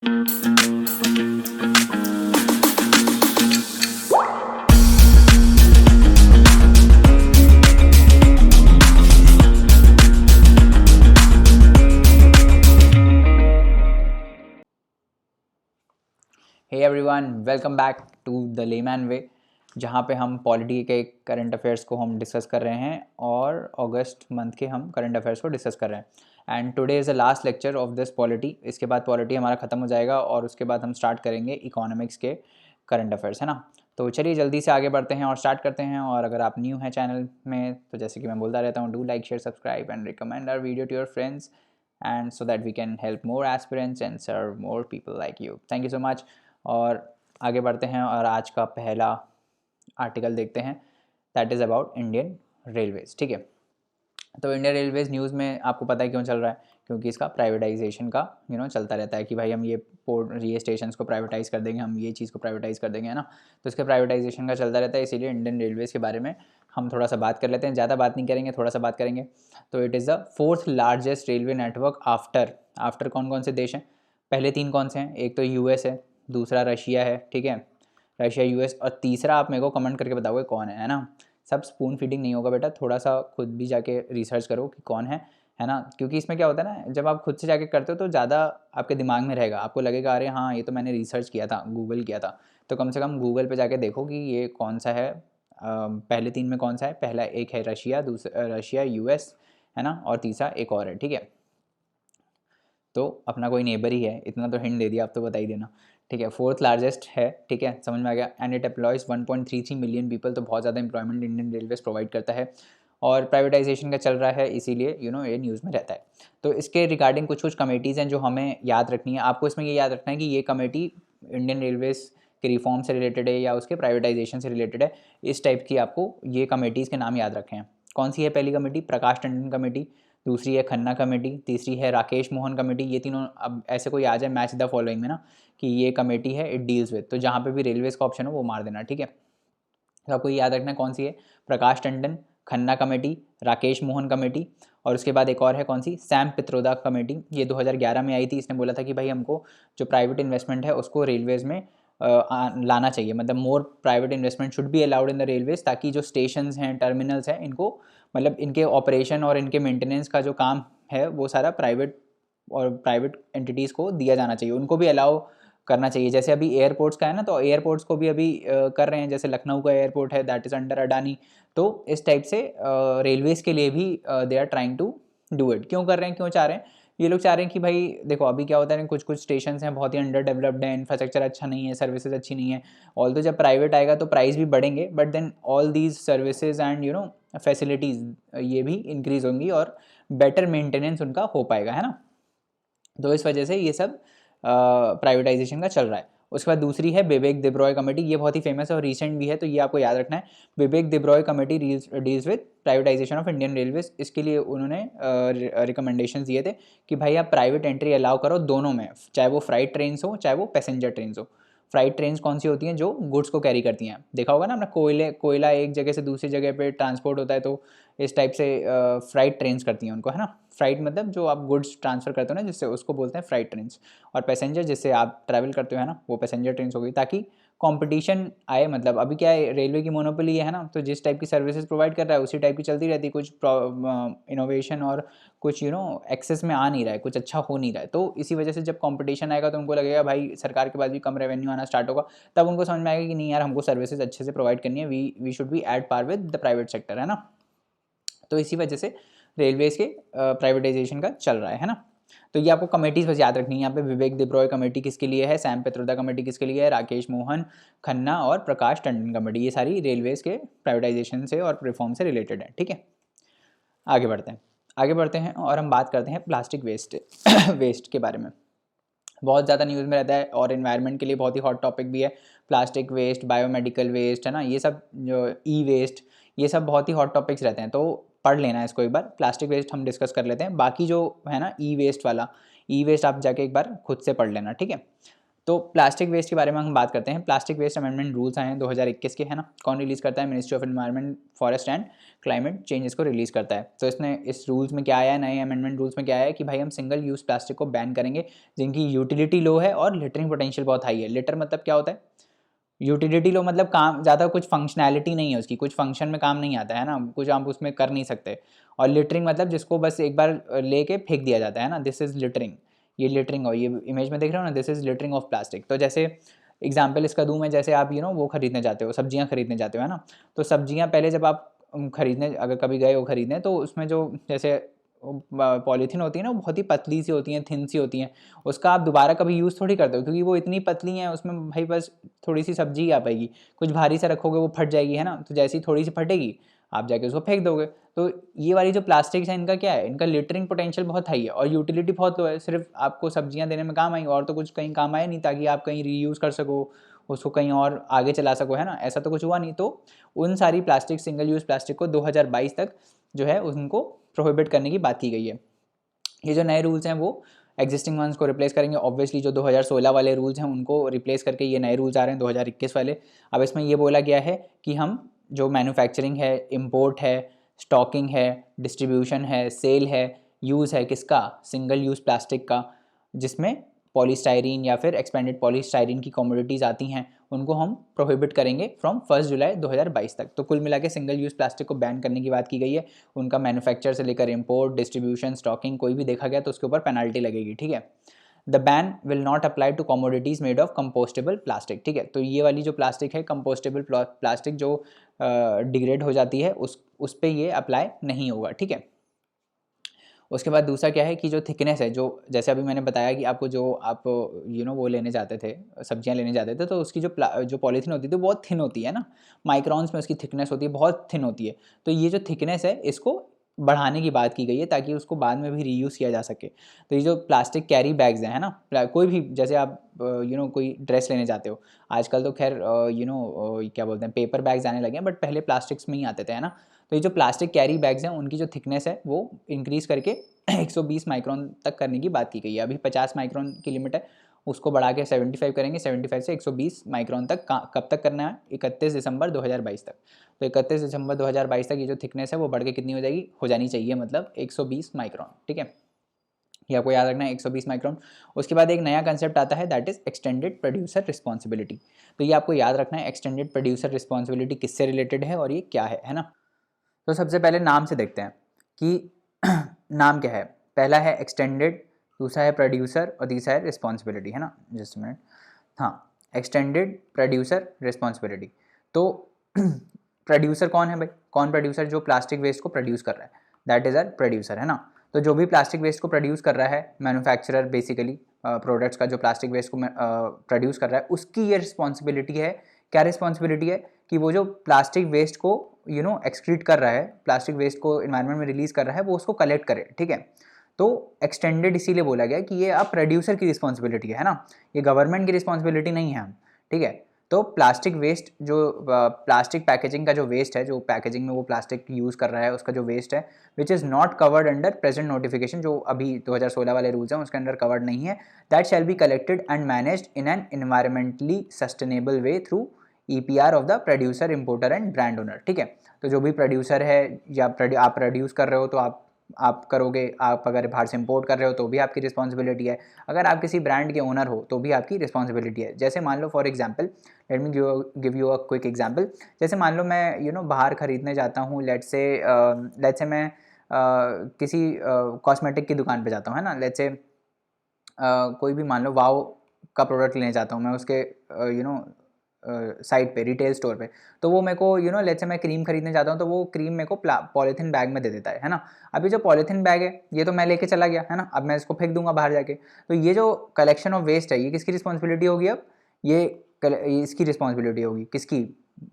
Hey everyone, welcome back to the layman way, जहाँ पे हम पॉलिटी के करंट अफेयर्स को हम डिस्कस कर रहे हैं और अगस्त मंथ के हम करंट अफेयर्स को डिस्कस कर रहे हैं। And today is the last lecture of this polity. इसके बाद पॉलिटी हमारा ख़त्म हो जाएगा और उसके बाद हम स्टार्ट करेंगे इकोनॉमिक्स के करंट अफेयर्स, है ना। तो चलिए जल्दी से आगे बढ़ते हैं और स्टार्ट करते हैं। और अगर आप न्यू हैं चैनल में तो जैसे कि मैं बोलता रहता हूँ, do like, share, subscribe and recommend our video to your friends and so that we can help more aspirants and serve more people like you. Thank you so much. और आगे बढ़ते हैं और आज का पहला आर्टिकल देखते हैं, that is about Indian Railways. ठीक है, तो इंडियन रेलवेज़ न्यूज़ में आपको पता है क्यों चल रहा है, क्योंकि इसका प्राइवेटाइजेशन का चलता रहता है कि भाई हम ये पोर्ट, ये स्टेशन को प्राइवेटाइज़ कर देंगे, हम ये चीज़ को प्राइवेटाइज़ कर देंगे, है ना। तो इसके प्राइवेटाइजेशन का चलता रहता है, इसीलिए इंडियन रेलवेज़ के बारे में हम थोड़ा सा बात कर लेते हैं। ज़्यादा बात नहीं करेंगे, थोड़ा सा बात करेंगे। तो it is the fourth largest railway network after कौन कौन से देश हैं। पहले तीन कौन से हैं? एक तो यूएस है, दूसरा रशिया है, ठीक है, रशिया यूएस, और तीसरा आप मेरे को कमेंट करके बताओगे कौन है ना। सब स्पून फीडिंग नहीं होगा बेटा, थोड़ा सा खुद भी जाके रिसर्च करो कि कौन है ना। क्योंकि इसमें क्या होता है ना, जब आप खुद से जाके करते हो तो ज़्यादा आपके दिमाग में रहेगा, आपको लगेगा अरे हाँ ये तो मैंने रिसर्च किया था, गूगल किया था। तो कम से कम गूगल पे जाके देखो कि ये कौन सा है, पहले तीन में कौन सा है। पहला एक है रशिया, दूसरा रशिया यूएस, है ना, और तीसरा एक और है, ठीक है। तो अपना कोई नेबर ही है, इतना तो हिंट दे दिया, आप तो बता ही देना, ठीक है। फोर्थ लार्जेस्ट है, ठीक है, समझ में आ गया। And it employees 1.33 million people, तो बहुत ज़्यादा एम्प्लॉयमेंट इंडियन रेलवेज प्रोवाइड करता है और प्राइवेटाइजेशन का चल रहा है, इसीलिए ये न्यूज़ में रहता है। तो इसके रिगार्डिंग कुछ कुछ कमेटीज़ हैं जो हमें याद रखनी है। आपको इसमें ये याद रखना है कि ये कमेटी इंडियन रेलवेज़ के रिफॉर्म से रिलेटेड है या उसके प्राइवेटाइजेशन से रिलेटेड है। इस टाइप की आपको ये कमेटीज़ के नाम याद रखें हैं। कौन सी है? पहली कमेटी प्रकाश टंडन कमेटी, दूसरी है खन्ना कमेटी, तीसरी है राकेश मोहन कमेटी। ये तीनों, अब ऐसे कोई आ जाए मैच द फॉलोइंग में ना कि ये कमेटी है, इट डील्स विद, तो जहाँ पे भी रेलवेज़ का ऑप्शन हो वो मार देना, ठीक है। तो आपको ये याद रखना है कौन सी है, प्रकाश टंडन, खन्ना कमेटी, राकेश मोहन कमेटी, और उसके बाद एक और है कौन सी, सैम पित्रोदा कमेटी। ये 2011 में आई थी। इसने बोला था कि भाई हमको जो प्राइवेट इन्वेस्टमेंट है उसको रेलवेज़ में लाना चाहिए, मतलब more private investment should be allowed in the railways, ताकि जो स्टेशंस हैं, टर्मिनल्स हैं, इनको मतलब इनके ऑपरेशन और इनके मेंटेनेंस का जो काम है वो सारा प्राइवेट एंटिटीज़ को दिया जाना चाहिए, उनको भी अलाउ करना चाहिए। जैसे अभी एयरपोर्ट्स का है ना, तो एयरपोर्ट्स को भी अभी कर रहे हैं। जैसे लखनऊ का एयरपोर्ट है, दैट इज़ अंडर अडानी। तो इस टाइप से रेलवेज़ के लिए भी they are trying to do it. क्यों कर रहे हैं, क्यों चाह रहे हैं? ये लोग चाह रहे हैं कि भाई देखो अभी क्या होता है, कुछ कुछ स्टेशन हैं बहुत ही अंडर डेवलप्ड है, इंफ्रास्ट्रक्चर अच्छा नहीं है, सर्विसेज अच्छी नहीं है। ऑल तो जब प्राइवेट आएगा तो प्राइस भी बढ़ेंगे, but then all these services and facilities ये भी इंक्रीज़ होंगी और बेटर मेंटेनेंस उनका हो पाएगा, है ना। तो इस वजह से ये सब प्राइवेटाइजेशन का चल रहा है। उसके बाद दूसरी है बिबेक देब्रॉय कमेटी। ये बहुत ही फेमस है और रिसेंट भी है, तो ये आपको याद रखना है। Bibek Debroy committee deals with privatization of Indian railways. इसके लिए उन्होंने रिकमेंडेशन दिए थे कि भाई आप प्राइवेट एंट्री अलाउ करो दोनों में, चाहे वो फ्राइट ट्रेन हो चाहे वो पैसेंजर ट्रेन हो। फ्राइट ट्रेन कौन सी होती हैं? जो गुड्स को कैरी करती हैं। देखा होगा ना अपना, कोयला एक जगह से दूसरी जगह पे ट्रांसपोर्ट होता है, तो इस टाइप से फ्राइट ट्रेन्स करती हैं उनको, है ना। फ्राइट मतलब जो आप गुड्स ट्रांसफ़र करते हो ना, जिससे उसको बोलते हैं फ्राइट ट्रेन्स। और पैसेंजर जिससे आप ट्रैवल करते हो, है ना, वो पैसेंजर ट्रेन्स हो गई, ताकि कंपटीशन आए। मतलब अभी क्या है, रेलवे की मोनोपोली है ना, तो जिस टाइप की सर्विसेज प्रोवाइड कर रहा है उसी टाइप की चलती रहती है। कुछ इनोवेशन और कुछ एक्सेस में आ नहीं रहा है, कुछ अच्छा हो नहीं रहा है। तो इसी वजह से जब कंपटीशन आएगा तो उनको लगेगा भाई सरकार के पास भी कम रेवेन्यू आना स्टार्ट होगा, तब उनको समझ में आएगा कि नहीं यार, हमको सर्विसेज अच्छे से प्रोवाइड करनी है, we should be at par with the private sector, है ना। तो इसी वजह से रेलवेज़ के प्राइवेटाइजेशन का चल रहा है ना। तो ये आपको कमेटीज़ बस याद रखनी है। यहाँ पे बिबेक देब्रॉय कमेटी किसके लिए है, सैम पित्रोदा कमेटी किसके लिए है, राकेश मोहन, खन्ना और प्रकाश टंडन कमेटी, ये सारी रेलवेज़ के प्राइवेटाइजेशन से और रिफॉर्म से रिलेटेड है, ठीक है। आगे बढ़ते हैं और हम बात करते हैं प्लास्टिक वेस्ट के बारे में। बहुत ज़्यादा न्यूज़ में रहता है और इन्वायरमेंट के लिए बहुत ही हॉट टॉपिक भी है। प्लास्टिक वेस्ट, बायोमेडिकल वेस्ट, है ना, ये सब जो ई वेस्ट, ये सब बहुत ही हॉट टॉपिक्स रहते हैं, तो पढ़ लेना है इसको एक बार। प्लास्टिक वेस्ट हम डिस्कस कर लेते हैं, बाकी जो है ना ई वेस्ट वाला, ई वेस्ट आप जाके एक बार खुद से पढ़ लेना, ठीक है। तो प्लास्टिक वेस्ट के बारे में हम बात करते हैं। प्लास्टिक वेस्ट अमेंडमेंट रूल्स आए हैं 2021 के, है ना। कौन रिलीज़ करता है? Ministry of environment, forest and climate change इसको रिलीज़ करता है। तो इसने इस रूल्स में क्या आया है, नए अमेंडमेंट रूल्स में क्या आया है कि भाई हम सिंगल यूज़ प्लास्टिक को बैन करेंगे जिनकी यूटिलिटी लो है और लिटरिंग पोटेंशियल बहुत हाई है। लिटर मतलब क्या होता है? यूटिलिटी लो मतलब काम ज़्यादा कुछ फंक्शनैलिटी नहीं है उसकी, कुछ फंक्शन में काम नहीं आता है ना, कुछ आप उसमें कर नहीं सकते। और लिटरिंग मतलब जिसको बस एक बार लेके फेंक दिया जाता है ना, दिस इज़ लिटरिंग। ये लिटरिंग, और ये इमेज में देख रहे हो ना, this is littering of plastic. तो जैसे एग्जाम्पल इसका दूँ मैं, जैसे आप वो खरीदने जाते हो, सब्जियाँ खरीदने जाते हो, है ना। तो सब्जियाँ पहले जब आप खरीदने अगर कभी गए हो खरीदने, तो उसमें जो जैसे पॉलीथीन होती है ना, वो बहुत ही पतली सी होती हैं, थिन सी होती हैं। उसका आप दोबारा कभी यूज़ थोड़ी करते हो, क्योंकि वो इतनी पतली हैं, उसमें भाई बस थोड़ी सी सब्जी आ पाएगी। कुछ भारी सा रखोगे वो फट जाएगी, है ना। तो जैसी थोड़ी सी फटेगी आप जाके उसको फेंक दोगे। तो ये वाली जो प्लास्टिक्स हैं, इनका क्या है, इनका लिटरिंग पोटेंशियल बहुत हाई है और यूटिलिटी बहुत लो है। सिर्फ आपको सब्जियां देने में काम आई, और तो कुछ कहीं काम आया नहीं, ताकि आप कहीं रीयूज़ कर सको, उसको कहीं और आगे चला सको, है ना। ऐसा तो कुछ हुआ नहीं। तो उन सारी प्लास्टिक, सिंगल यूज़ प्लास्टिक को 2022 तक जो है उनको प्रोहिबिट करने की बात की गई है। ये जो नए रूल्स हैं वो एग्जिस्टिंग वंस को रिप्लेस करेंगे। ऑब्वियसली जो 2016 वाले रूल्स हैं उनको रिप्लेस करके ये नए रूल्स आ रहे हैं 2021 वाले। अब इसमें ये बोला गया है कि हम जो मैन्युफैक्चरिंग है, इंपोर्ट है, स्टॉकिंग है, डिस्ट्रीब्यूशन है, सेल है, यूज़ है किसका, सिंगल यूज़ प्लास्टिक का, जिसमें पॉलीस्टाइरीन या फिर एक्सपेंडेड पॉलीस्टाइरीन की कमोडिटीज़ आती हैं, उनको हम प्रोहिबिट करेंगे फ्रॉम 1 जुलाई 2022 तक। तो कुल मिला के सिंगल यूज़ प्लास्टिक को बैन करने की बात की गई है। उनका मैन्युफैक्चर से लेकर इंपोर्ट, डिस्ट्रीब्यूशन, स्टॉकिंग कोई भी देखा गया तो उसके ऊपर पेनल्टी लगेगी, ठीक है। The ban will not apply to commodities made of compostable plastic, ठीक है। तो ये वाली जो प्लास्टिक है, कंपोस्टेबल प्लास्टिक जो डिग्रेड हो जाती है, उस पर ये अप्लाई नहीं होगा, ठीक है। उसके बाद दूसरा क्या है कि जो थिकनेस है, जो जैसे अभी मैंने बताया कि आपको जो आप वो लेने जाते थे, सब्जियां लेने जाते थे, तो उसकी जो पॉलीथीन होती थी वो बहुत थिन होती है ना, माइक्रॉन्स में उसकी थिकनेस होती है, बहुत थिन होती है। तो ये जो थिकनेस है इसको बढ़ाने की बात की गई है ताकि उसको बाद में भी रीयूज़ किया जा सके। तो ये जो प्लास्टिक कैरी बैग्स हैं, है ना, कोई भी, जैसे आप कोई ड्रेस लेने जाते हो, आजकल तो खैर क्या बोलते हैं, पेपर बैग्स आने लगे हैं, बट पहले प्लास्टिक्स में ही आते थे, है ना। तो ये जो प्लास्टिक कैरी बैग्स हैं उनकी जो थिकनेस है वो इंक्रीज़ करके 120 माइक्रॉन तक करने की बात की गई है। अभी 50 माइक्रॉन की लिमिट है, उसको बढ़ा के 75 करेंगे, 75 से 120 माइक्रॉन तक। कब तक करना है? 31 दिसंबर 2022 तक। तो 31 दिसंबर 2022 तक ये जो थिकनेस है वो बढ़ के कितनी हो जानी चाहिए, मतलब 120 माइक्रॉन, ठीक है। ये आपको याद रखना है, 120 माइक्रॉन। उसके बाद एक नया कंसेप्ट आता है, that is extended producer responsibility. तो ये आपको याद रखना है, एक्सटेंडेड प्रोड्यूसर रिस्पॉन्सिबिलिटी किससे रिलेटेड है और ये क्या है ना। तो सबसे पहले नाम से देखते हैं कि नाम क्या है। पहला है एक्सटेंडेड, दूसरा है प्रोड्यूसर और तीसरा है रिस्पॉन्सिबिलिटी, है ना। जस्ट मिनट, हाँ, एक्सटेंडेड प्रोड्यूसर रिस्पॉन्सिबिलिटी। तो प्रोड्यूसर कौन है भाई? कौन प्रोड्यूसर? जो प्लास्टिक वेस्ट को प्रोड्यूस कर रहा है, दैट इज़ आर प्रोड्यूसर, है ना। तो जो भी प्लास्टिक वेस्ट को प्रोड्यूस कर रहा है, मैन्युफैक्चरर बेसिकली प्रोडक्ट्स का जो प्लास्टिक वेस्ट को प्रोड्यूस कर रहा है, उसकी ये रिस्पॉन्सिबिलिटी है। क्या रिस्पॉन्सिबिलिटी है? कि वो जो प्लास्टिक वेस्ट को एक्सक्रीट कर रहा है, प्लास्टिक वेस्ट को इन्वायरमेंट में रिलीज कर रहा है, वो उसको कलेक्ट करे, ठीक है। तो एक्सटेंडेड इसीलिए बोला गया कि ये अब प्रोड्यूसर की रिस्पॉन्सिबिलिटी है ना, ये गवर्नमेंट की रिस्पॉन्सिबिलिटी नहीं है, ठीक है। तो प्लास्टिक वेस्ट, जो प्लास्टिक पैकेजिंग का जो वेस्ट है, जो पैकेजिंग में वो प्लास्टिक यूज़ कर रहा है, उसका जो वेस्ट है, which is not covered under present notification, जो अभी 2016 वाले रूल्स हैं उसके अंदर कवर्ड नहीं है, that shall be collected and managed in an environmentally sustainable way through EPR of the producer, importer and brand owner, ठीक है। तो जो भी प्रोड्यूसर है या आप प्रोड्यूस कर रहे हो तो आप करोगे, आप अगर बाहर से इंपोर्ट कर रहे हो तो भी आपकी रिस्पॉन्सिबिलिटी है, अगर आप किसी ब्रांड के ओनर हो तो भी आपकी रिस्पॉन्सिबिलिटी है। जैसे मान लो for example, let me give you a quick example. जैसे मान लो मैं बाहर खरीदने जाता हूँ, लेट्स से मैं किसी कॉस्मेटिक की दुकान पे जाता हूँ, है ना। लेट्स से कोई भी मान लो वाव का प्रोडक्ट लेने जाता हूँ मैं, उसके साइट पे, रिटेल स्टोर पे। तो वो मेरे को लेट्स से मैं क्रीम खरीदने जाता हूँ, तो वो क्रीम मेरे को पॉलीथीन बैग में दे देता है ना। अभी जो पॉलीथीन बैग है ये तो मैं लेके चला गया, है ना, अब मैं इसको फेंक दूंगा बाहर जाके। तो ये जो कलेक्शन ऑफ वेस्ट है, ये किसकी रिस्पॉन्सिबिलिटी होगी? अब ये इसकी रिस्पॉन्सिबिलिटी होगी, किसकी?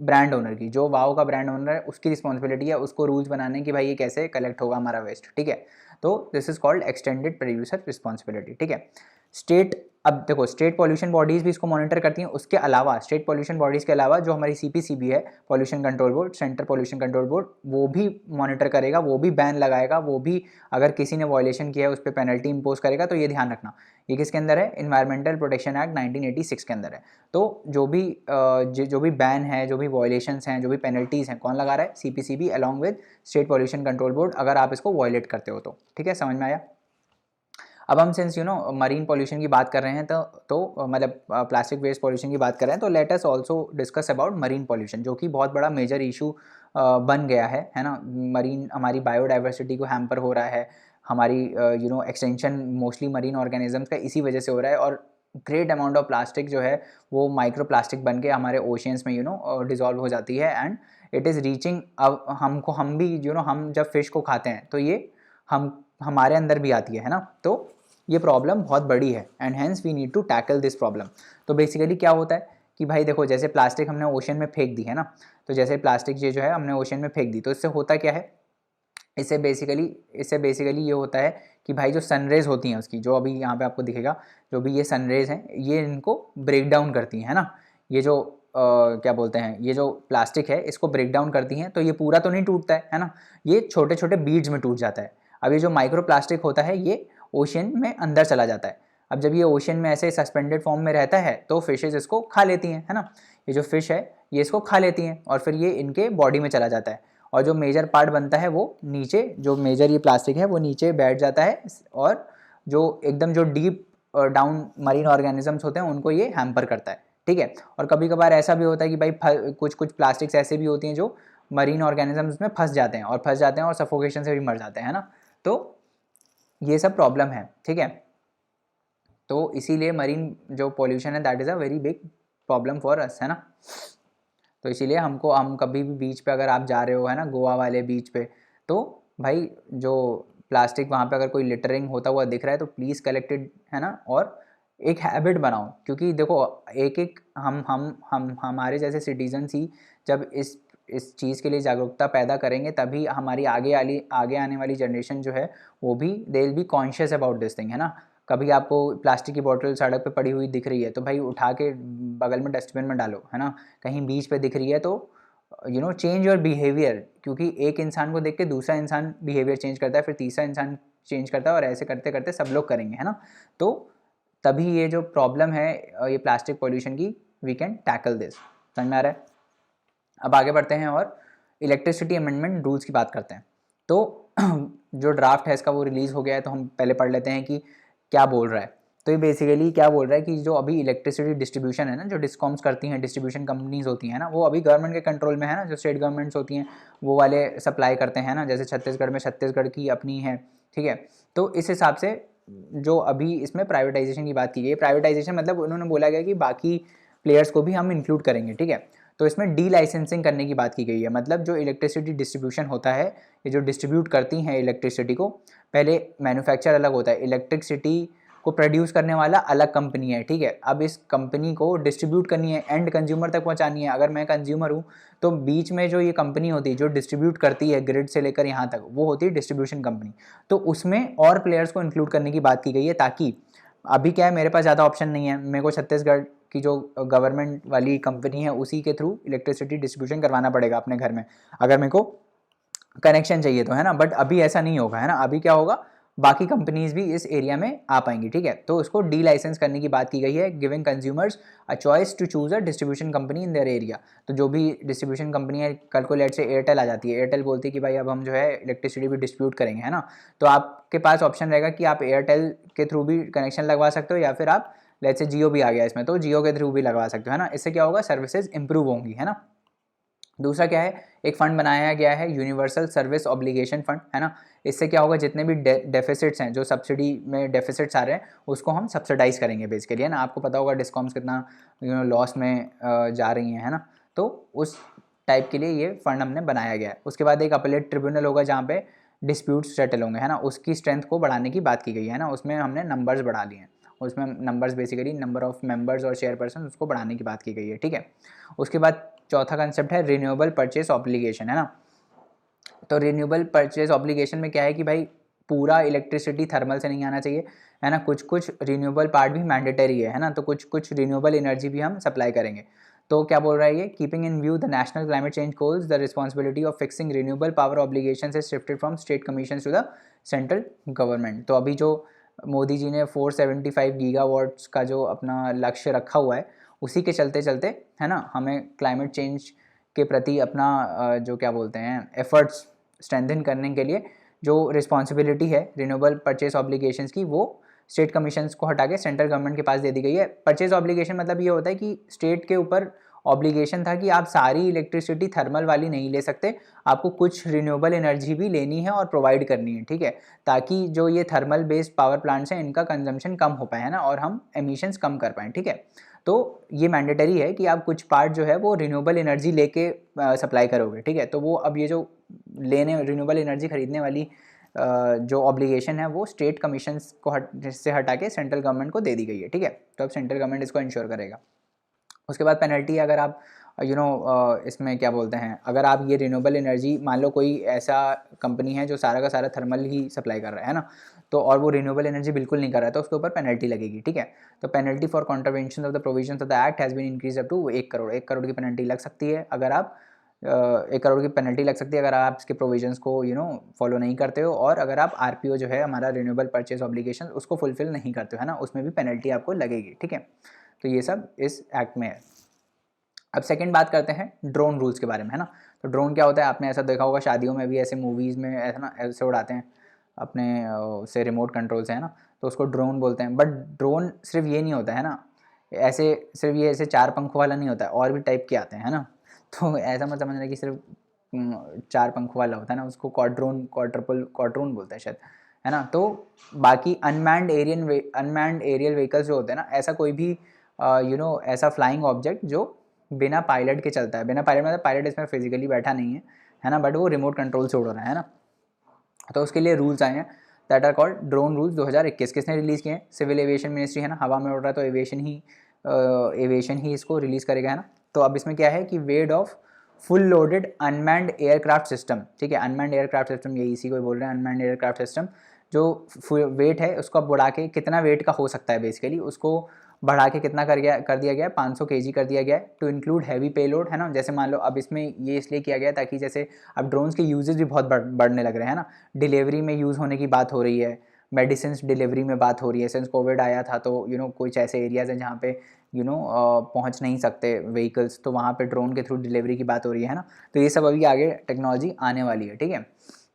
ब्रांड ओनर की। जो वाओ का ब्रांड ओनर है उसकी रिस्पॉन्सिबिलिटी है उसको रूल्स बनाने की, भाई ये कैसे कलेक्ट होगा हमारा वेस्ट, ठीक है। तो this is called extended producer responsibility, ठीक है। स्टेट अब देखो स्टेट पॉल्यूशन बॉडीज़ भी इसको मॉनिटर करती हैं, उसके अलावा स्टेट पॉल्यूशन बॉडीज़ के अलावा जो हमारी CPCB है, pollution control board, central pollution control board, वो भी मॉनिटर करेगा, वो भी बैन लगाएगा, वो भी अगर किसी ने वायलेशन किया है उस पर पेनल्टी इंपोज करेगा। तो ये ध्यान रखना, ये किसके अंदर है, इन्वायरमेंटल प्रोटेक्शन एक्ट 1986 के अंदर है। तो जो भी बैन है, जो भी वायलेशंस हैं, जो भी पेनल्टीज़ हैं, कौन लगा रहा है, CPCB along with state pollution control board, अगर आप इसको वायलेट करते हो तो। ठीक है, समझ में आया। अब हम सिंस मरीन पॉल्यूशन की बात कर रहे हैं तो मतलब प्लास्टिक वेस्ट पॉल्यूशन की बात कर रहे हैं, तो let us also discuss about marine pollution, जो कि बहुत बड़ा मेजर इशू बन गया है ना। मरीन हमारी बायोडाइवर्सिटी को हैम्पर हो रहा है, हमारी एक्सटेंशन मोस्टली मरीन ऑर्गेनिजम्स का इसी वजह से हो रहा है, और ग्रेट अमाउंट ऑफ प्लास्टिक जो है वो माइक्रो प्लास्टिक बन के हमारे ओशियंस में डिजॉल्व हो जाती है, एंड इट इज़ रीचिंग। अब हम भी हम जब फिश को खाते हैं तो ये हमारे अंदर भी आती है ना। तो ये प्रॉब्लम बहुत बड़ी है, and hence we need to tackle this problem. तो बेसिकली क्या होता है कि भाई देखो, जैसे प्लास्टिक हमने ओशन में फेंक दी है ना, तो जैसे प्लास्टिक ये जो है हमने ओशन में फेंक दी, तो इससे होता क्या है, इससे बेसिकली ये होता है कि भाई जो सनरेज होती हैं उसकी, जो अभी यहाँ पे आपको दिखेगा, जो भी ये सनरेज हैं, ये इनको ब्रेक डाउन करती हैं, है ना। ये जो क्या बोलते हैं, ये जो प्लास्टिक है इसको ब्रेक डाउन करती हैं, तो ये पूरा तो नहीं टूटता है ना, ये छोटे छोटे बीड्स में टूट जाता है। अब ये जो माइक्रो प्लास्टिक होता है ये ओशन में अंदर चला जाता है। अब जब ये ओशन में ऐसे सस्पेंडेड फॉर्म में रहता है तो फिशेज इसको खा लेती हैं, है ना। ये जो फिश है ये इसको खा लेती हैं, और फिर ये इनके बॉडी में चला जाता है, और जो मेजर पार्ट बनता है वो नीचे, जो मेजर ये प्लास्टिक है वो नीचे बैठ जाता है, और जो एकदम जो डीप डाउन मरीन ऑर्गेनिजम्स होते हैं उनको ये हैम्पर करता है। ठीक है, और कभी कभार ऐसा भी होता है कि भाई कुछ प्लास्टिक्स ऐसे भी होती हैं जो मरीन ऑर्गेनिजम्स में फंस जाते हैं और सफोकेशन से भी मर जाते हैं, है ना। तो ये सब प्रॉब्लम है। ठीक है, तो इसीलिए मरीन जो पॉल्यूशन है that is a very big problem for us, है ना। तो इसीलिए हम कभी भी बीच पे अगर आप जा रहे हो, है ना, गोवा वाले बीच पे, तो भाई जो प्लास्टिक वहाँ पे अगर कोई लिटरिंग होता हुआ दिख रहा है तो प्लीज़ कलेक्टेड, है ना। और एक हैबिट बनाओ, क्योंकि देखो एक एक हम हमारे जैसे सिटीजन्स ही जब इस चीज़ के लिए जागरूकता पैदा करेंगे, तभी हमारी आगे आने वाली जनरेशन जो है वो भी they will be conscious about this thing, है ना। कभी आपको प्लास्टिक की बोतल सड़क पे पड़ी हुई दिख रही है तो भाई उठा के बगल में डस्टबिन में डालो, है ना। कहीं बीच पे दिख रही है तो चेंज योर बिहेवियर, क्योंकि एक इंसान को देख के दूसरा इंसान बिहेवियर चेंज करता है, फिर तीसरा इंसान चेंज करता है, और ऐसे करते करते सब लोग करेंगे, है ना। तो तभी ये जो प्रॉब्लम है ये प्लास्टिक पॉल्यूशन की, वी कैन टैकल दिस। समझ में आ रहा है। अब आगे बढ़ते हैं और इलेक्ट्रिसिटी अमेंडमेंट रूल्स की बात करते हैं। तो जो ड्राफ्ट है इसका वो रिलीज़ हो गया है, तो हम पहले पढ़ लेते हैं कि क्या बोल रहा है। तो ये बेसिकली क्या बोल रहा है कि जो अभी इलेक्ट्रिसिटी डिस्ट्रीब्यूशन है ना, जो डिस्कॉम्स करती हैं, डिस्ट्रीब्यूशन कंपनीज होती हैं ना, वो अभी गवर्नमेंट के कंट्रोल में है ना। जो स्टेट गवर्नमेंट्स होती हैं वो वाले सप्लाई करते हैं ना, जैसे छत्तीसगढ़ में छत्तीसगढ़ की अपनी है। ठीक है, तो इस हिसाब से जो अभी इसमें प्राइवेटाइजेशन की बात की गई है, प्राइवेटाइजेशन मतलब उन्होंने बोला गया कि बाकी प्लेयर्स को भी हम इंक्लूड करेंगे। ठीक है, तो इसमें डी लाइसेंसिंग करने की बात की गई है। मतलब जो इलेक्ट्रिसिटी डिस्ट्रीब्यूशन होता है, ये जो डिस्ट्रीब्यूट करती हैं इलेक्ट्रिसिटी को, पहले मैन्युफैक्चर अलग होता है, इलेक्ट्रिसिटी को प्रोड्यूस करने वाला अलग कंपनी है। ठीक है, अब इस कंपनी को डिस्ट्रीब्यूट करनी है, एंड कंज्यूमर तक पहुंचानी है। अगर मैं कंज्यूमर हूँ तो बीच में जो ये कंपनी होती है जो डिस्ट्रीब्यूट करती है ग्रिड से लेकर यहाँ तक, वो होती है डिस्ट्रीब्यूशन कंपनी। तो उसमें और प्लेयर्स को इंक्लूड करने की बात की गई है, ताकि अभी क्या है, मेरे पास ज़्यादा ऑप्शन नहीं है, मेरे को छत्तीसगढ़ की जो गवर्नमेंट वाली कंपनी है उसी के थ्रू इलेक्ट्रिसिटी डिस्ट्रीब्यूशन करवाना पड़ेगा अपने घर में, अगर मेरे को कनेक्शन चाहिए तो, है ना। बट अभी ऐसा नहीं होगा, है ना। अभी क्या होगा, बाकी कंपनीज भी इस एरिया में आ पाएंगी। ठीक है, तो उसको डी लाइसेंस करने की बात की गई है, giving consumers a choice to choose a distribution company in their area. तो जो भी डिस्ट्रीब्यूशन कंपनी है, कल को लेट से एयरटेल आ जाती है, एयरटेल बोलती है कि भाई अब हम जो है इलेक्ट्रिसिटी भी डिस्ट्रीब्यूट करेंगे, है ना। तो आपके पास ऑप्शन रहेगा कि आप एयरटेल के थ्रू भी कनेक्शन लगवा सकते हो, या फिर आप लेट से जियो भी आ गया इसमें, तो जियो के थ्रू भी लगवा सकते हो, है ना। इससे क्या होगा, सर्विसेज इंप्रूव होंगी, है ना। दूसरा क्या है, एक फंड बनाया गया है यूनिवर्सल सर्विस ऑब्लिगेशन फंड, है ना। इससे क्या होगा, जितने भी डेफिसिट्स हैं, जो सब्सिडी में डेफिसिट्स आ रहे हैं, उसको हम सब्सिडाइज करेंगे बेसिकली, है ना। आपको पता होगा डिस्कॉम्स कितना लॉस में जा रही हैं, है ना। तो उस टाइप के लिए ये फंड हमने बनाया गया है। उसके बाद एक अपीलेट ट्रिब्यूनल होगा जहाँ पे डिस्प्यूट्स सेटल होंगे, है ना। उसकी स्ट्रेंथ को बढ़ाने की बात की गई है ना, उसमें हमने नंबर्स बढ़ा लिए हैं। उसमें numbers basically number of members और चेयरपर्सन, उसको बढ़ाने की बात की गई है। ठीक है, उसके बाद चौथा कंसेप्ट है रिन्यूएबल परचेस ऑब्लिगेशन, है ना। तो रिन्यूएबल परचेस ऑब्लिगेशन में क्या है कि भाई पूरा इलेक्ट्रिसिटी थर्मल से नहीं आना चाहिए, है ना, कुछ कुछ रिन्यूएबल पार्ट भी मैंडेटरी है ना, तो कुछ कुछ रिन्यूएबल एनर्जी भी हम सप्लाई करेंगे। तो क्या बोल रहा है ये, keeping in view the national climate change goals the responsibility of fixing renewable power obligation से shifted from state commission to the central government. तो अभी जो मोदी जी ने 475 गीगावाट्स का जो अपना लक्ष्य रखा हुआ है, उसी के चलते चलते है ना, हमें क्लाइमेट चेंज के प्रति अपना जो क्या बोलते हैं एफर्ट्स स्ट्रेंथन करने के लिए जो रिस्पॉन्सिबिलिटी है रिन्यूएबल परचेज ऑब्लिगेशंस की, वो स्टेट कमीशंस को हटा के सेंट्रल गवर्नमेंट के पास दे दी गई है। परचेज ऑब्लिगेशन मतलब ये होता है कि स्टेट के ऊपर ऑब्लिगेशन था कि आप सारी इलेक्ट्रिसिटी थर्मल वाली नहीं ले सकते, आपको कुछ रिन्यूएबल एनर्जी भी लेनी है और प्रोवाइड करनी है, ठीक है, ताकि जो ये थर्मल बेस्ड पावर प्लांट्स हैं इनका कंजम्पशन कम हो पाए, है ना, और हम एमिशंस कम कर पाएँ, ठीक है। तो ये मैंडेटरी है कि आप कुछ पार्ट जो है वो रिन्यूएबल एनर्जी लेके सप्लाई करोगे, ठीक है। तो वो अब ये जो लेने रिन्यूएबल एनर्जी खरीदने वाली जो ऑब्लिगेशन है वो स्टेट कमीशंस को से हटा के सेंट्रल गवर्नमेंट को दे दी गई है, ठीक है। तो अब सेंट्रल गवर्नमेंट इसको इंश्योर करेगा। उसके बाद पेनल्टी, अगर आप इसमें क्या बोलते हैं, अगर आप ये रिन्यूएबल एनर्जी, मान लो कोई ऐसा कंपनी है जो सारा का सारा थर्मल ही सप्लाई कर रहा है ना, तो और वो रिन्यूएबल एनर्जी बिल्कुल नहीं कर रहा है, तो उसके ऊपर पेनल्टी लगेगी, ठीक है। तो penalty for contravention of the provisions of the act has been increase up to 1 crore. 1 crore की पेनल्टी लग सकती है अगर आप 1 करोड़ की पेनल्टी लग सकती है अगर आप इसके प्रोविजंस को फॉलो नहीं करते हो, और अगर आप आरपीओ जो है हमारा रिन्यूएबल परचेज ऑब्लिगेशन उसको फुलफिल नहीं करते हो, है ना, उसमें भी पेनल्टी आपको लगेगी, ठीक है। तो ये सब इस एक्ट में है। अब सेकंड बात करते हैं ड्रोन रूल्स के बारे में, है ना। तो ड्रोन क्या होता है, आपने ऐसा देखा होगा शादियों में भी, ऐसे मूवीज़ में ऐसा ना ऐसे उड़ाते हैं अपने से रिमोट कंट्रोल से, है ना, तो उसको ड्रोन बोलते हैं। बट ड्रोन सिर्फ ये नहीं होता है ना, ऐसे सिर्फ ये ऐसे 4 पंखों वाला नहीं होता है, और भी टाइप के आते हैं, है ना। तो ऐसा मत समझना कि सिर्फ 4 पंखों वाला होता है ना, उसको क्वाड्रोन क्वाड्रोन बोलते हैं शायद, है ना। तो बाकी अनमैन्ड एरियल व्हीकल्स जो होते हैं ना, ऐसा कोई भी ऐसा फ्लाइंग ऑब्जेक्ट जो बिना पायलट के चलता है, बिना पायलट मतलब पायलट इसमें फिजिकली बैठा नहीं है ना, बट वो रिमोट कंट्रोल से उड़ रहा है ना, तो उसके लिए रूल्स आए हैं that are called drone rules 2021। किसने रिलीज़ किए हैं, सिविल एविएशन मिनिस्ट्री, है ना, हवा में उड़ रहा है तो एविएशन ही इसको रिलीज़ करेगा, है ना। तो अब इसमें क्या है कि weight of full loaded unmanned aircraft system, ठीक है, अनमैन्ड एयरक्राफ्ट सिस्टम, ये इसी को बोल रहे हैं अनमैन्ड एयरक्राफ्ट सिस्टम, जो वेट है उसको बढ़ा के, कितना वेट का हो सकता है बेसिकली, उसको बढ़ा के कितना कर दिया गया है, 500 kg कर दिया गया है, टू इंक्लूड हैवी पेलोड, है ना। जैसे मान लो अब इसमें ये इसलिए किया गया ताकि जैसे अब ड्रोन्स के यूजेस भी बहुत बढ़ने लग रहे हैं ना, डिलीवरी में यूज़ होने की बात हो रही है, मेडिसिन डिलीवरी में बात हो रही है, सिंस कोविड आया था तो कुछ ऐसे एरियाज़ हैं जहाँ पे पहुँच नहीं सकते व्हीकल्स, तो वहाँ पे ड्रोन के थ्रू डिलीवरी की बात हो रही है ना। तो ये सब अभी आगे टेक्नोलॉजी आने वाली है, ठीक है।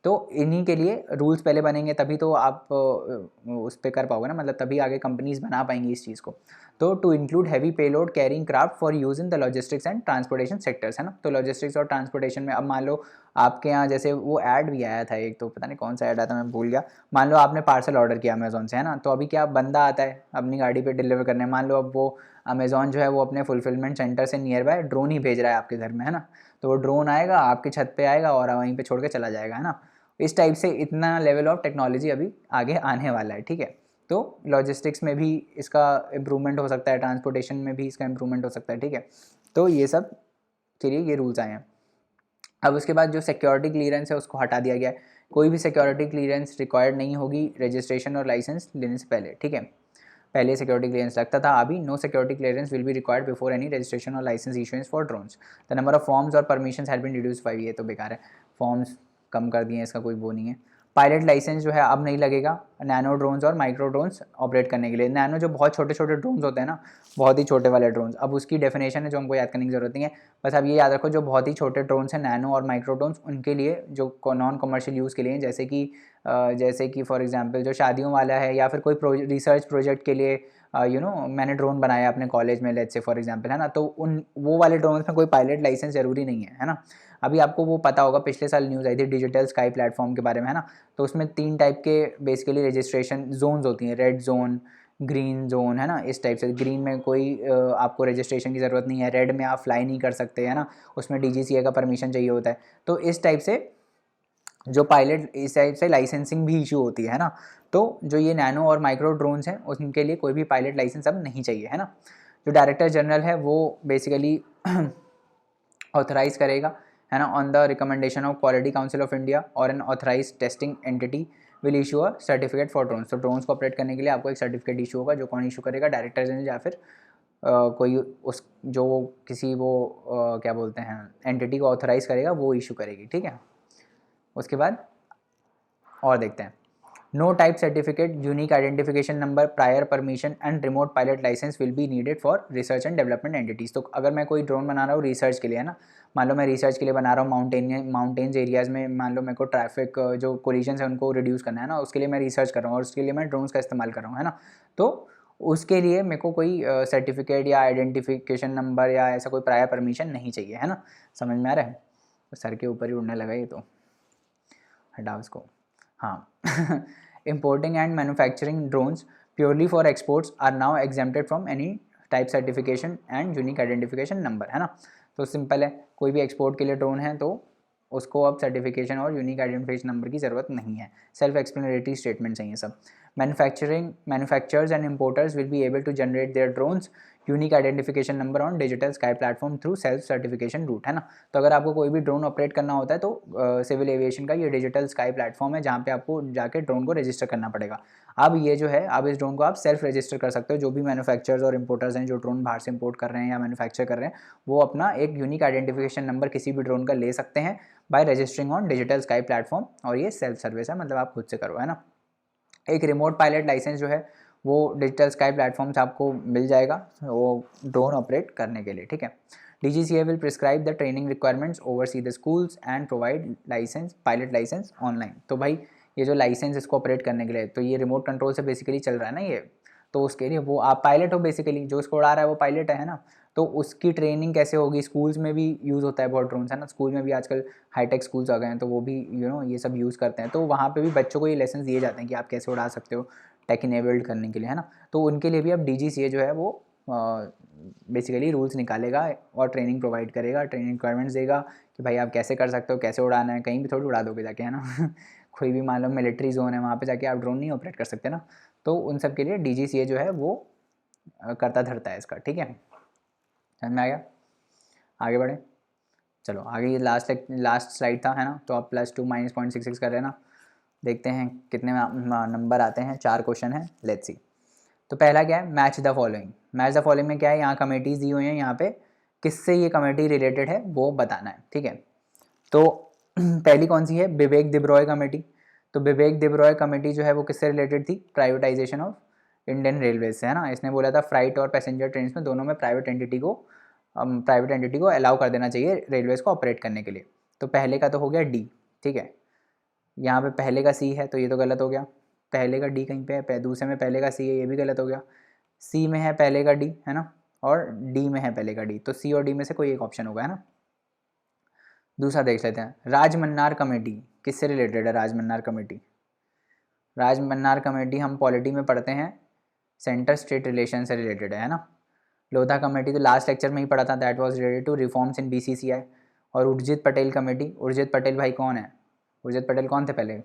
तो इन्हीं के लिए रूल्स पहले बनेंगे तभी तो आप उस पर कर पाओगे ना, मतलब तभी आगे कंपनीज बना पाएंगी इस चीज़ को। तो to include heavy payload carrying craft for use in the logistics and transportation sectors, है ना। तो लॉजिस्टिक्स और ट्रांसपोर्टेशन में अब मान लो आपके यहाँ जैसे वो ऐड भी आया था एक, तो पता नहीं कौन सा ऐड आया था, मैं भूल गया। मान लो आपने पार्सल ऑर्डर किया अमेजोन से, है ना, तो अभी क्या बंदा आता है अपनी गाड़ी पे डिलीवर करने, मान लो अब वो अमेजोन जो है वो अपने फुलफिलमेंट सेंटर से नियर बाय ड्रोन ही भेज रहा है आपके घर में, है ना। तो वो ड्रोन आएगा आपकी छत पे आएगा और वहीं पे छोड़ के चला जाएगा, है ना। इस टाइप से इतना लेवल ऑफ टेक्नोलॉजी अभी आगे आने वाला है, ठीक है। तो लॉजिस्टिक्स में भी इसका इम्प्रूवमेंट हो सकता है, ट्रांसपोर्टेशन में भी इसका इम्प्रूवमेंट हो सकता है, ठीक है। तो ये सब के लिए ये रूल्स आए हैं। अब उसके बाद जो सिक्योरिटी क्लियरेंस है उसको हटा दिया गया है, कोई भी सिक्योरिटी क्लियरेंस रिक्वायर्ड नहीं होगी रजिस्ट्रेशन और लाइसेंस लेने से पहले, ठीक है। पहले सिक्योरिटी क्लियरेंस लगता था, अभी no security clearance will be required before any registration और license issuance for drones. The number of forms और permissions had been reduced by, ये तो बेकार है, फॉर्म्स कम कर दिए हैं, इसका कोई वो नहीं है। पायलट लाइसेंस जो है अब नहीं लगेगा नैनो ड्रोन्स और माइक्रो ड्रोन्स ऑपरेट करने के लिए। नैनो जो बहुत छोटे छोटे ड्रोन्स होते हैं ना, बहुत ही छोटे वाले ड्रोन्स, अब उसकी डेफिनेशन है जो हमको याद करने की जरूरत नहीं है, बस अब ये याद रखो जो बहुत ही छोटे ड्रोन्स हैं नैनो और माइक्रो ड्रोन्स, उनके लिए जो नॉन कमर्शियल यूज़ के लिए, जैसे कि फॉर एग्जांपल जो शादियों वाला है या फिर कोई रिसर्च प्रोजेक्ट के लिए मैंने ड्रोन बनाया अपने कॉलेज में, लेट्स से फॉर एग्जांपल, है ना, तो वो वाले ड्रोन्स में कोई पायलट लाइसेंस ज़रूरी नहीं है ना। अभी आपको वो पता होगा, पिछले साल न्यूज़ आई थी डिजिटल स्काई प्लेटफॉर्म के बारे में, है ना। तो उसमें 3 टाइप के बेसिकली रजिस्ट्रेशन जोन्स होती हैं, रेड जोन, ग्रीन जोन, है ना, इस टाइप से। ग्रीन में कोई आपको रजिस्ट्रेशन की ज़रूरत नहीं है, रेड में आप फ्लाई नहीं कर सकते, है ना, उसमें DGCA का परमिशन चाहिए होता है। तो इस टाइप से जो पायलट, इस टाइप से लाइसेंसिंग भी इशू होती है ना। तो जो ये नैनो और माइक्रो ड्रोन्स हैं उनके लिए कोई भी पायलट लाइसेंस अब नहीं चाहिए, है ना। जो डायरेक्टर जनरल है वो बेसिकली ऑथराइज करेगा, है ना, on the recommendation of quality council of India और an authorize testing entity will issue a certificate for drones. तो ड्रोन्स को ऑपरेट करने के लिए आपको एक सर्टिफिकेट इशू होगा, जो कौन इशू करेगा, डायरेक्टर जनरल या फिर कोई उस जो किसी वो क्या बोलते हैं एंटिटी को ऑथराइज करेगा वो इशू करेगी, ठीक है। उसके बाद और देखते हैं, no type certificate, unique identification number, prior permission and remote pilot licence will be needed for research and development entities. तो अगर मैं कोई ड्रोन बना रहा हूँ रिसर्च के लिए, है ना, मान लो मैं रिसर्च के लिए बना रहा हूँ माउंटेन्स एरियाज़ में, मान लो मेरे को ट्रैफिक जो कोलिजन्स है उनको रिड्यूस करना है ना, उसके लिए मैं रिसर्च कर रहा हूँ और उसके लिए मैं ड्रोन्स का इस्तेमाल कर रहा हूँ, है ना। तो उसके लिए मेरे को कोई सर्टिफिकेट या आइडेंटिफिकेशन नंबर या ऐसा कोई प्रायर परमिशन नहीं चाहिए, है ना। समझ में आ रहा है? तो सर के ऊपर ही उड़ने लगा ये, तो हटाओ इसको। हाँ importing and manufacturing drones purely for exports are now exempted from any type certification and unique identification number, है ना। तो सिंपल है, कोई भी एक्सपोर्ट के लिए ड्रोन है तो उसको अब सर्टिफिकेशन और यूनिक आइडेंटिफिकेशन नंबर की ज़रूरत नहीं है। सेल्फ एक्सप्लेनेटरी स्टेटमेंट्स हैं ये सब। Manufacturers and importers will be able to generate their drones unique identification number on digital sky platform through self certification route, है ना। तो अगर आपको कोई भी ड्रोन ऑपरेट करना होता है तो सिविल एविएशन का ये डिजिटल स्काई प्लेटफॉर्म है जहाँ पे आपको जाके ड्रोन को रजिस्टर करना पड़ेगा। अब ये जो है, अब इस ड्रोन को आप सेल्फ रजिस्टर कर सकते हो। जो भी मैन्युफैक्चरर्स और इंपोर्टर्स हैं जो ड्रोन बाहर से इंपोर्ट कर रहे हैं या मैन्युफैक्चर कर रहे हैं, वो अपना एक यूनिक आइडेंटिफिकेशन नंबर किसी भी ड्रोन का ले सकते हैं by registering on digital sky platform. और ये सेल्फ सर्विस है, मतलब आप खुद से करो, है ना। एक रिमोट पायलट लाइसेंस जो है वो डिजिटल स्काई प्लेटफॉर्म से आपको मिल जाएगा वो ड्रोन ऑपरेट करने के लिए, ठीक है। DGCA will prescribe the training requirements, oversee the schools and provide licence, pilot licence online. तो भाई ये जो लाइसेंस इसको ऑपरेट करने के लिए, तो ये रिमोट कंट्रोल से बेसिकली चल रहा है ना ये, तो उसके लिए वो आप पायलट हो बेसिकली, जो इसको उड़ा रहा है वो पायलट है ना। तो उसकी ट्रेनिंग कैसे होगी, स्कूल्स में भी यूज़ होता है बहुत ड्रोन्स, है ना। स्कूल में भी आजकल हाईटेक स्कूल्स आ गए हैं तो वो भी ये सब यूज़ करते हैं। तो वहाँ पे भी बच्चों को ये लेसन दिए जाते हैं कि आप कैसे उड़ा सकते हो टेक इनेबल्ड करने के लिए, है ना। तो उनके लिए भी अब DGCA जो है वो बेसिकली रूल्स निकालेगा और ट्रेनिंग प्रोवाइड करेगा, ट्रेनिंग रिक्वायरमेंट्स देगा कि भाई आप कैसे कर सकते हो, कैसे उड़ाना है। कहीं भी थोड़ी उड़ा दोगे जाके, है ना कोई भी मान लो मिलिट्री जोन है वहाँ पे जाके आप ड्रोन नहीं ऑपरेट कर सकते ना। तो उन सब के लिए DGCA जो है वो करता धरता है इसका, ठीक है। समझ में आ गया? आगे बढ़े, चलो आगे। ये लास्ट स्लाइड था, है ना। तो आप +2 -0.66 कर लेना। देखते हैं कितने नंबर आते हैं। 4 क्वेश्चन हैं, लेट्स सी। तो पहला क्या है, match the following. Match the following में क्या है, यहाँ कमेटीज़ दी हुई हैं, यहाँ पे किससे ये कमेटी रिलेटेड है वो बताना है, ठीक है। तो पहली कौन सी है, विवेक देब्रॉय कमेटी। तो विवेक देब्रॉय कमेटी जो है वो किससे रिलेटेड थी, प्राइवेटाइजेशन ऑफ इंडियन रेलवे से, है ना। इसने बोला था फ्राइट और पैसेंजर ट्रेन में दोनों में प्राइवेट एंटिटी को अलाउ कर देना चाहिए रेलवेज़ को ऑपरेट करने के लिए। तो पहले का तो हो गया डी, ठीक है। यहाँ पे पहले का सी है तो ये तो गलत हो गया। पहले का डी कहीं पे है, दूसरे में पहले का सी है, ये भी गलत हो गया। सी में है पहले का डी, है ना, और डी में है पहले का डी, तो सी और डी में से कोई एक ऑप्शन होगा, है ना। दूसरा देख लेते हैं, राजमन्नार कमेटी किससे रिलेटेड है। राजमन्नार कमेटी हम पॉलिटी में पढ़ते हैं, सेंटर स्टेट रिलेशन से रिलेटेड है ना। लोधा कमेटी तो लास्ट लेक्चर में ही पढ़ा था, that was related to reforms in BCCI। और उर्जित पटेल कमेटी, उर्जित पटेल भाई कौन है, उर्जित पटेल कौन थे पहले,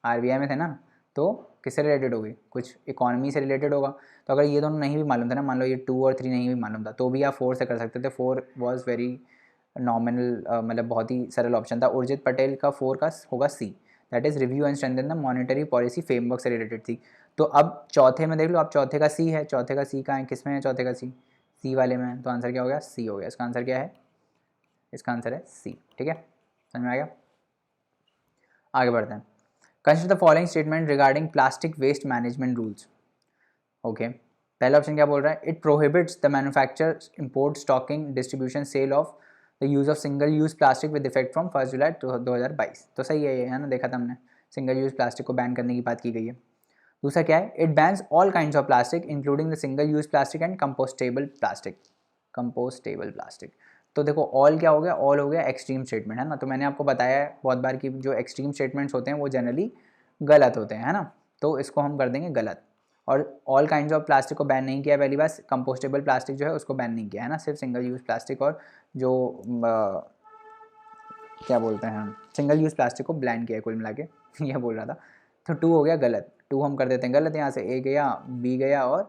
RBI में थे ना। तो किससे रिलेटेड होगी, कुछ इकोनॉमी से रिलेटेड होगा। तो अगर ये दोनों नहीं भी मालूम था ना, मान लो ये 2 और 3 नहीं भी मालूम था, तो भी आप 4 से कर सकते थे। 4 वॉज वेरी नॉमिनल, मतलब बहुत ही सरल ऑप्शन था। उर्जित पटेल का 4 का होगा C, that is review and strengthen the monetary policy framework से रिलेटेड थी। तो अब चौथे में देख लो, अब चौथे का सी है, चौथे का सी कहाँ है, किस में है चौथे का सी वाले में। तो आंसर क्या हो गया, सी हो गया। इसका आंसर क्या है, इसका आंसर है सी, ठीक है। समझ में आ गया, आगे बढ़ते हैं। Consider the following statement regarding plastic waste management rules. Okay, पहला ऑप्शन क्या बोल रहा है, it prohibits the manufacture, import, stocking, distribution, sale of the use of single use plastic with effect from 1 July 2022। तो सही है ये, है ना, देखा था हमने, सिंगल यूज़ प्लास्टिक को बैन करने की बात की गई है। दूसरा क्या है, it bans all kinds of plastic including the single use plastic and compostable plastic. तो देखो ऑल क्या हो गया, ऑल हो गया एक्सट्रीम स्टेटमेंट, है ना। तो मैंने आपको बताया है बहुत बार कि जो एक्सट्रीम स्टेटमेंट्स होते हैं वो जनरली गलत होते हैं, है ना। तो इसको हम कर देंगे गलत। और ऑल काइंड्स ऑफ प्लास्टिक को बैन नहीं किया पहली बार, कंपोस्टेबल प्लास्टिक जो है उसको बैन नहीं किया, है ना। सिर्फ सिंगल यूज़ प्लास्टिक और जो क्या बोलते हैं सिंगल यूज़ प्लास्टिक को बैन किया है कुल मिला के यह बोल रहा था। तो 2 हो गया गलत, 2 हम कर देते हैं गलत, यहाँ से A गया, B गया और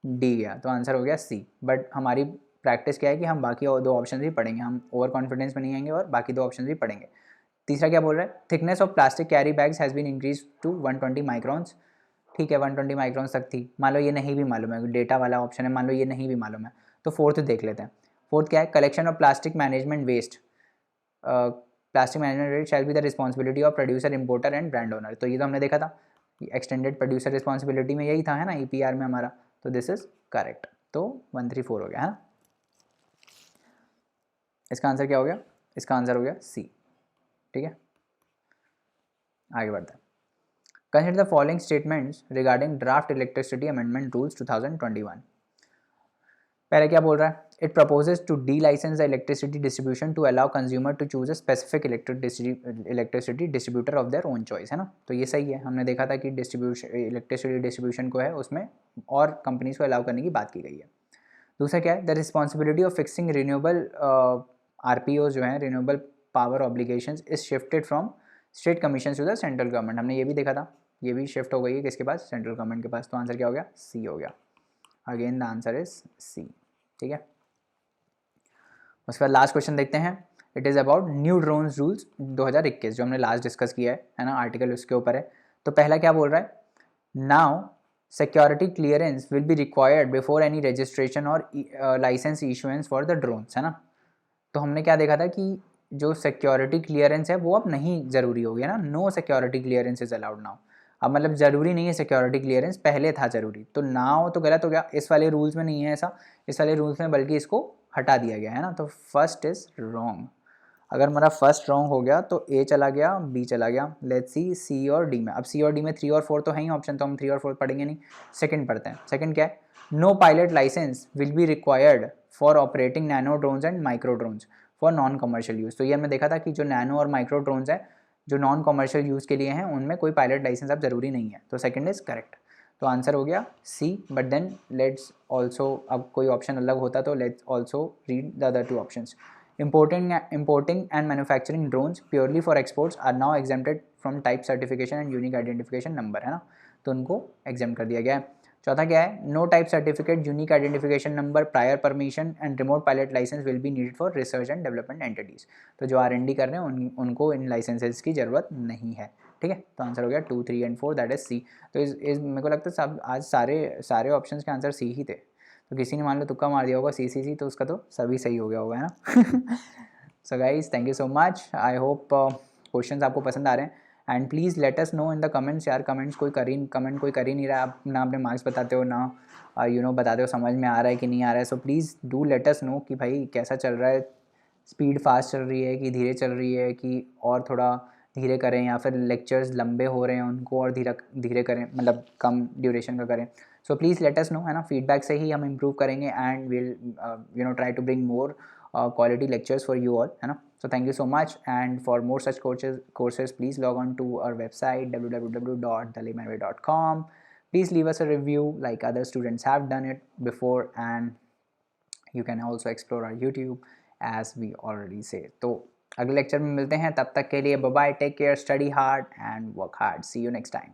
D गया, तो आंसर हो गया C। बट हमारी प्रैक्टिस क्या है कि हम बाकी 2 ऑप्शन भी पढ़ेंगे, हम ओवर कॉन्फिडेंस में नहीं आएंगे और बाकी 2 ऑप्शन भी पढ़ेंगे। तीसरा क्या बोल रहा है, thickness of plastic carry bags has been increase to 120 microns. ठीक है, 120 माइक्रॉन्स तक थी। मान लो ये नहीं भी मालूम है, डेटा वाला ऑप्शन है, मान लो ये नहीं भी मालूम है, तो फोर्थ देख लेते हैं। फोर्थ क्या है, collection of plastic management waste, plastic management waste shall be the responsibility of producer, importer and brand owner. तो ये तो हमने देखा था, एक्सटेंडेड प्रोड्यूसर रिस्पॉन्सिबिलिटी में यही था, है ना, EPR में हमारा। तो दिस इज करेक्ट। तो 134 हो गया, है ना। इसका आंसर क्या हो गया, इसका आंसर हो गया C। ठीक है, आगे बढ़ते हैं। Consider the following statements regarding draft electricity amendment rules 2021। पहले क्या बोल रहा है, it proposes to delicense the electricity distribution to allow consumer to choose a specific electricity distributor of their own choice, है ना। तो ये सही है, हमने देखा था कि इलेक्ट्रिसिटी डिस्ट्रीब्यूशन को है उसमें और कंपनीज को अलाउ करने की बात की गई है। दूसरा क्या है, the responsibility of fixing renewable RPO जो है, renewable power obligations, is shifted from state commission to the central government. हमने ये भी देखा था, ये भी शिफ्ट हो गई है किसके पास, सेंट्रल गवर्नमेंट के पास। तो आंसर क्या हो गया, C हो गया। Again the answer is C। ठीक है, उसके बाद लास्ट क्वेश्चन देखते हैं। It is about new drones rules 2021, जो हमने लास्ट डिस्कस किया है ना, आर्टिकल उसके ऊपर है। तो पहला क्या बोल रहा है, now security clearance will be required before any registration और license issuance for the drones, है ना। तो हमने क्या देखा था कि जो सिक्योरिटी क्लियरेंस है वो अब नहीं ज़रूरी हो गया ना, no security clearance is allowed now. अब मतलब ज़रूरी नहीं है सिक्योरिटी क्लियरेंस, पहले था ज़रूरी। तो नाउ तो गलत हो गया, इस वाले रूल्स में नहीं है ऐसा, इस वाले रूल्स में बल्कि इसको हटा दिया गया है ना। तो फर्स्ट इज़ रॉन्ग। अगर हमारा फर्स्ट रॉन्ग हो गया तो A चला गया, B चला गया, लेट्स सी C और D में। अब C और D में 3 और 4 तो है ही ऑप्शन, तो हम 3 और 4 पढ़ेंगे नहीं। सेकंड पढ़ते हैं। सेकंड क्या है, no pilot licence will be required for operating nano drones and micro drones for non commercial use. तो ये हमने देखा था कि जो नैनो और माइक्रो ड्रोन्स हैं जो नॉन कमर्शियल यूज़ के लिए हैं, उनमें कोई पायलट लाइसेंस अब ज़रूरी नहीं है। तो सेकंड इज़ करेक्ट। तो आंसर हो गया C। But then let's also, अब कोई ऑप्शन अलग होता तो let's also read the other 2 options. Importing and manufacturing drones purely for exports are now exempted from type certification and unique identification number, है ना। तो उनको exempt कर दिया गया है। चौथा क्या है, no type certificate, unique identification number, prior permission and remote pilot licence will be needed for research and development entities. तो जो R&D कर रहे हैं उनको इन लाइसेंसेज की ज़रूरत नहीं है। ठीक है, तो आंसर हो गया 2, 3 and 4, दैट इज C। तो इस मेरे को लगता है सब आज सारे ऑप्शंस के आंसर C ही थे। तो किसी ने मान लो तुक्का मार दिया होगा C, तो उसका तो सभी सही हो गया होगा, है ना। So guys, thank you so much. I hope questions आपको पसंद आ रहे हैं। And please let us no in the comments. यार कमेंट कोई कर ही नहीं रहा है, आप ना अपने मार्क्स बताते हो ना बताते हो समझ में आ रहा है कि नहीं आ रहा है। So please do let us no कि भाई कैसा चल रहा है, स्पीड फास्ट चल रही है कि धीरे चल रही है, कि और थोड़ा धीरे करें, या फिर लेक्चर्स लंबे हो रहे हैं उनको और धीरे करें, मतलब कम ड्यूरेशन का करें। So please let us know, है ना। फीडबैक से ही हम इम्प्रूव करेंगे and will try to bring more quality lectures for you all, है ना। So thank you so much, and for more such courses please log on to our website www.thelaymanway.com. Please leave us a review like other students have done it before, and you can also explore our YouTube as we already say. तो अगले lecture में मिलते हैं, तब तक के लिए bye bye, take care, study hard and work hard. See you next time.